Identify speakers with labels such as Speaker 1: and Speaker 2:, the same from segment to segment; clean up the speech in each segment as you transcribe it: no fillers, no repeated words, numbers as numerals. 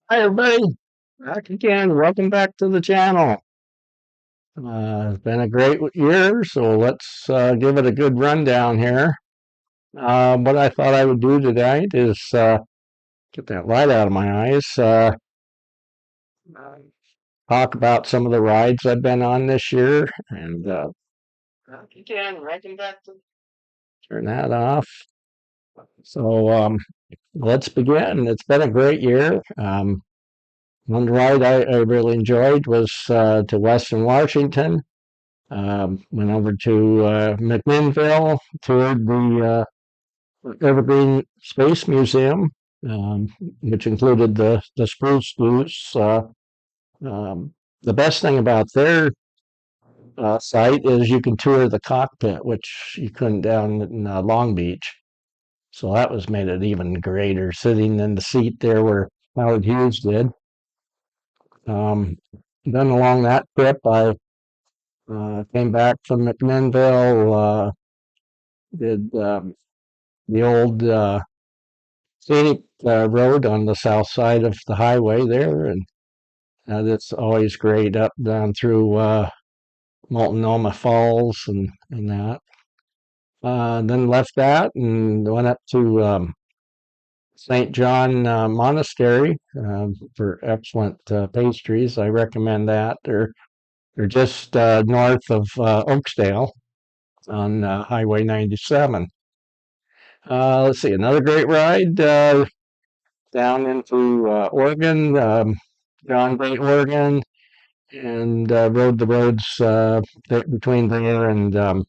Speaker 1: Hi, everybody. Back again. Welcome back to the channel. It's been a great year, so let's give it a good rundown here. What I thought I would do tonight is get that light out of my eyes, uh, talk about some of the rides I've been on this year, and back again. Welcome back to turn that off. So let's begin. It's been a great year. One ride I really enjoyed was to Western Washington. Went over to McMinnville, toured the Evergreen Space Museum, um, which included the Spruce Goose. The best thing about their site is you can tour the cockpit, which you couldn't down in Long Beach. So that was made it even greater, sitting in the seat there where Howard Hughes did. Um, then along that trip, I came back from McMinnville, did the old scenic road on the south side of the highway there, and that's always great up down through Multnomah Falls and that. Then left that and went up to St. John Monastery for excellent pastries. I recommend that. They're just north of Oakdale on Highway 97. Let's see, another great ride down into Oregon, John Bay, Oregon, and rode the roads between there and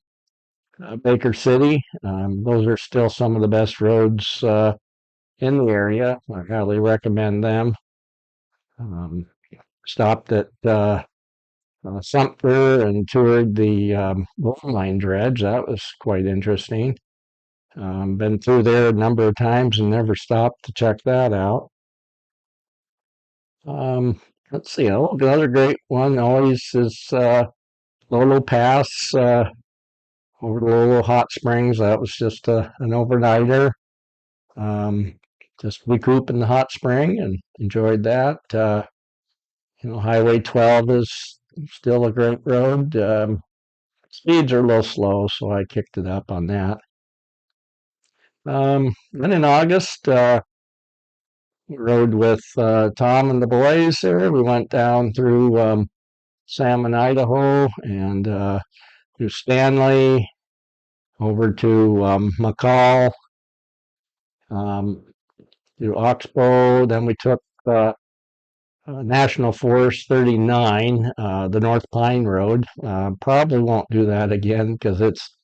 Speaker 1: Baker City. Those are still some of the best roads in the area. I highly recommend them. Um, Stopped at Sumter and toured the Gold Line Dredge. That was quite interesting. Been through there a number of times and never stopped to check that out. Um, let's see, another great one always is Lolo Pass over the Lolo Hot Springs. That was just an overnighter. Um, just recoup in the hot spring and enjoyed that. Highway 12 is still a great road. Speeds are a little slow, so I kicked it up on that. Then in August, rode with Tom and the boys there. We went down through Salmon, Idaho, and through Stanley, over to McCall, um, through Oxbow. Then we took National Forest 39, the North Pine Road. Probably won't do that again because it's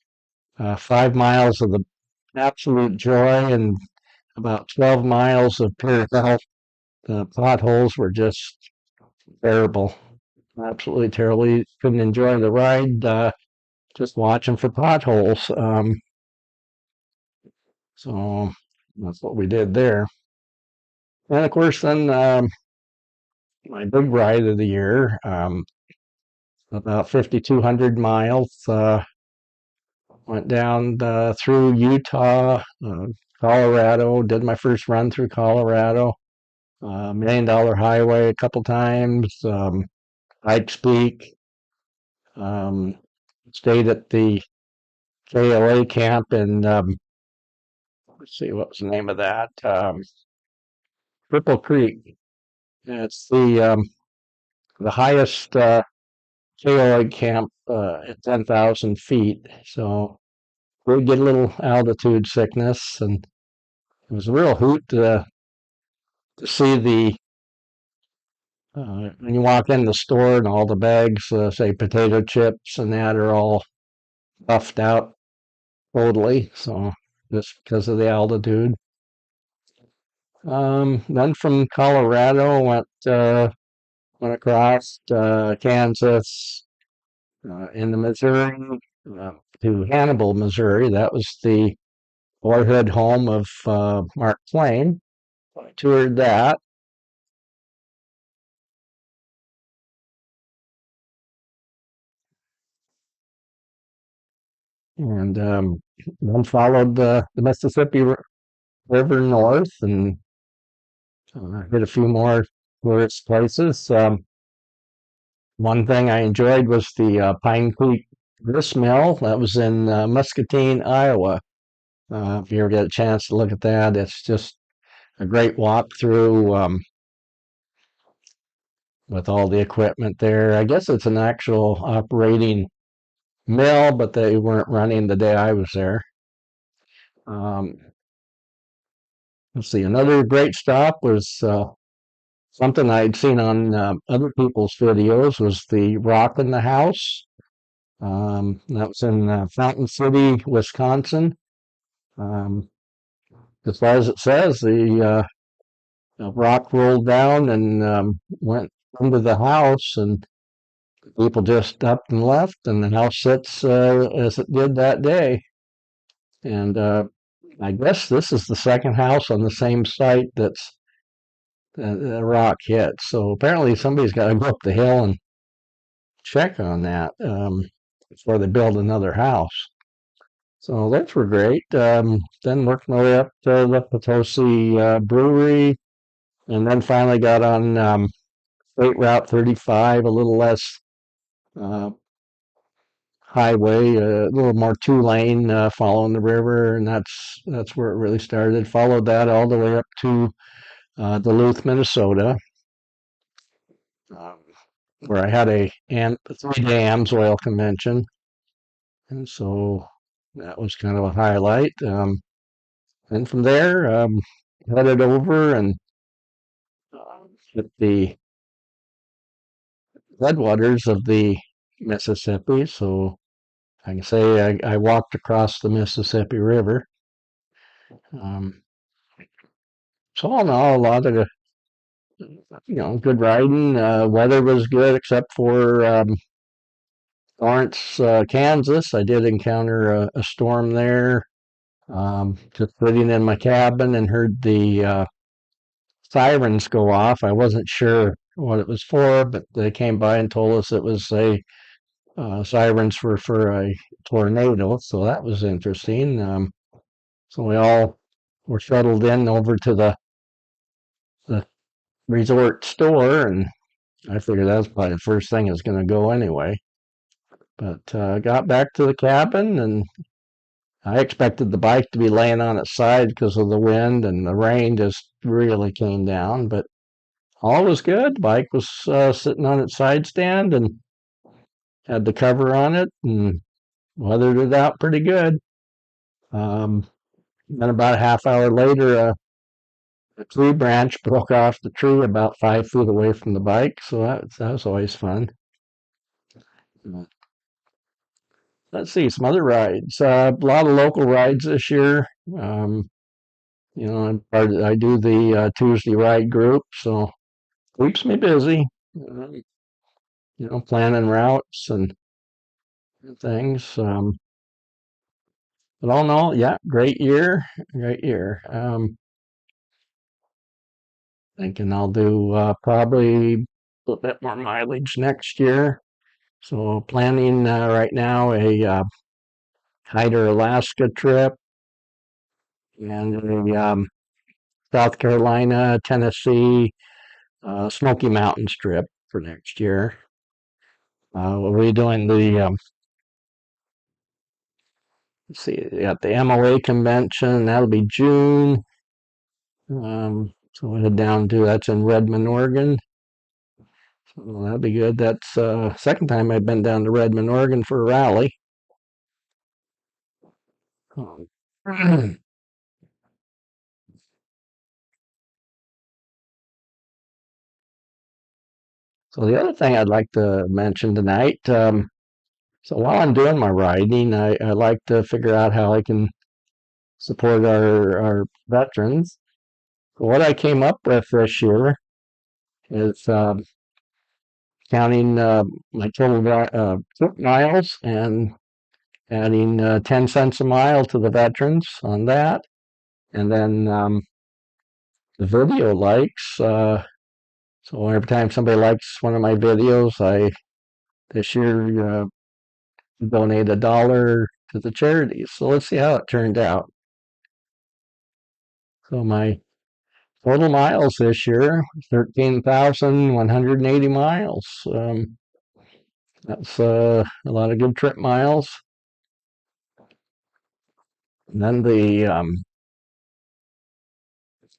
Speaker 1: 5 miles of the absolute joy and about 12 miles of pure hell. The potholes were just terrible, absolutely terrible. You couldn't enjoy the ride just watching for potholes. So that's what we did there. And of course, then my big ride of the year, about 5,200 miles, went down through Utah, Colorado, did my first run through Colorado, $1 million highway a couple times, Pikes Peak, um, stayed at the KLA camp in, let's see, what was the name of that? Cripple Creek. It's the highest KLA camp at 10,000 feet. So we get a little altitude sickness, and it was a real hoot to see the when you walk in the store and all the bags, say potato chips and that, are all puffed out totally. So just because of the altitude. Then from Colorado went across Kansas, into Missouri, uh, to Hannibal, Missouri. That was the boyhood home of Mark Twain. I toured that. And then followed the Mississippi River north and hit a few more tourist places. One thing I enjoyed was the Pine Creek grist mill that was in Muscatine, Iowa. If you ever get a chance to look at that, it's just a great walk through with all the equipment there. I guess it's an actual operating mill, but they weren't running the day I was there. Um, let's see, another great stop was something I'd seen on other people's videos was the Rock in the House. That was in Fountain City, Wisconsin. Um, as far as it says, the rock rolled down and went into the house, and people just up and left, and the house sits as it did that day. And I guess this is the second house on the same site that's the rock hit. So apparently somebody's got to go up the hill and check on that before they build another house. So those were great. Then worked my way up to the Potosi Brewery, and then finally got on State Route 35, a little less uh, highway, a little more two-lane following the river, and that's where it really started. Followed that all the way up to Duluth, Minnesota, um, where I had a 3-day AMSOIL convention, and so that was kind of a highlight. And from there, headed over and hit the headwaters of the Mississippi. So I can say I walked across the Mississippi River. Um, so all in all, a lot of good riding. Weather was good except for Lawrence, Kansas. I did encounter a storm there. Just sitting in my cabin and heard the sirens go off. I wasn't sure what it was for, but they came by and told us it was a sirens were for a tornado. So that was interesting. So we all were shuttled in over to the resort store, and I figured that was probably the first thing that's going to go anyway. But got back to the cabin, and I expected the bike to be laying on its side because of the wind, and the rain just really came down. But all was good. The bike was sitting on its side stand and had the cover on it and weathered it out pretty good. Um, then about a half hour later, a tree branch broke off the tree about 5 feet away from the bike, so that was always fun. Let's see some other rides. A lot of local rides this year. I do the Tuesday ride group, so keeps me busy. Planning routes and things. But all in all, yeah, great year, great year. Thinking I'll do probably a little bit more mileage next year. So planning right now a Hyder, Alaska trip and a South Carolina, Tennessee, Smoky Mountains trip for next year. We're doing the let's see, got the MOA convention. That'll be June. So we'll head down to that's in Redmond, Oregon. So that'll be good. That's second time I've been down to Redmond, Oregon for a rally. So the other thing I'd like to mention tonight, so while I'm doing my riding, I like to figure out how I can support our veterans. So what I came up with this year is counting my total trip miles and adding 10 cents a mile to the veterans on that. And then the video likes. So every time somebody likes one of my videos, I this year donate $1 to the charities. So let's see how it turned out. So my total miles this year, 13,180 miles. That's a lot of good trip miles. And then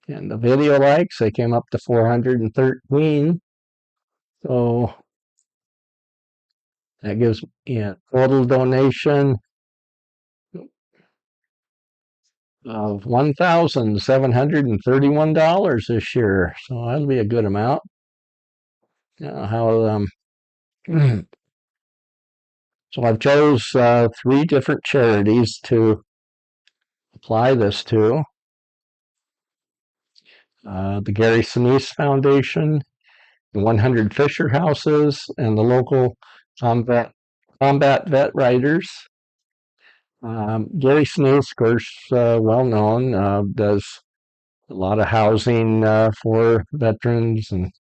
Speaker 1: and the video likes, they came up to 413. So that gives me a total donation of $1,731 this year. So that'll be a good amount. So I've chose 3 different charities to apply this to. The Gary Sinise Foundation, the 100 Fisher Houses, and the local combat vet writers. Gary Sinise, of course, well known, does a lot of housing for veterans and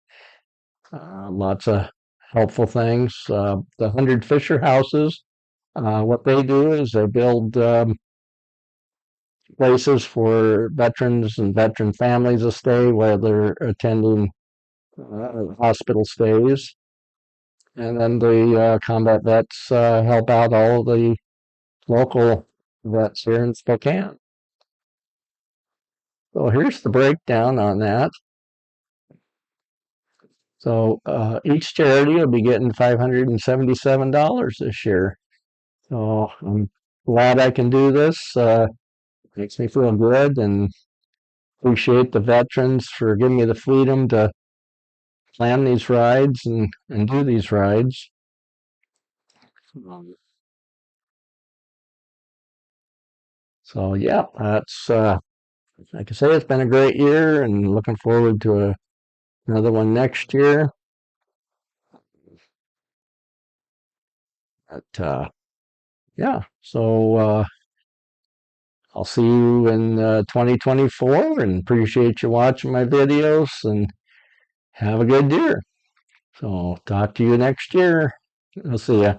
Speaker 1: lots of helpful things. The 100 Fisher Houses, what they do is they build places for veterans and veteran families to stay while they're attending hospital stays. And then the combat vets help out all the local vets here in Spokane. So here's the breakdown on that. So each charity will be getting $577 this year. So I'm glad I can do this. Makes me feel good and appreciate the veterans for giving me the freedom to plan these rides and do these rides. So yeah, that's like I say, it's been a great year and looking forward to another one next year. But yeah, so I'll see you in 2024 and appreciate you watching my videos and have a good year. So talk to you next year. I'll see ya.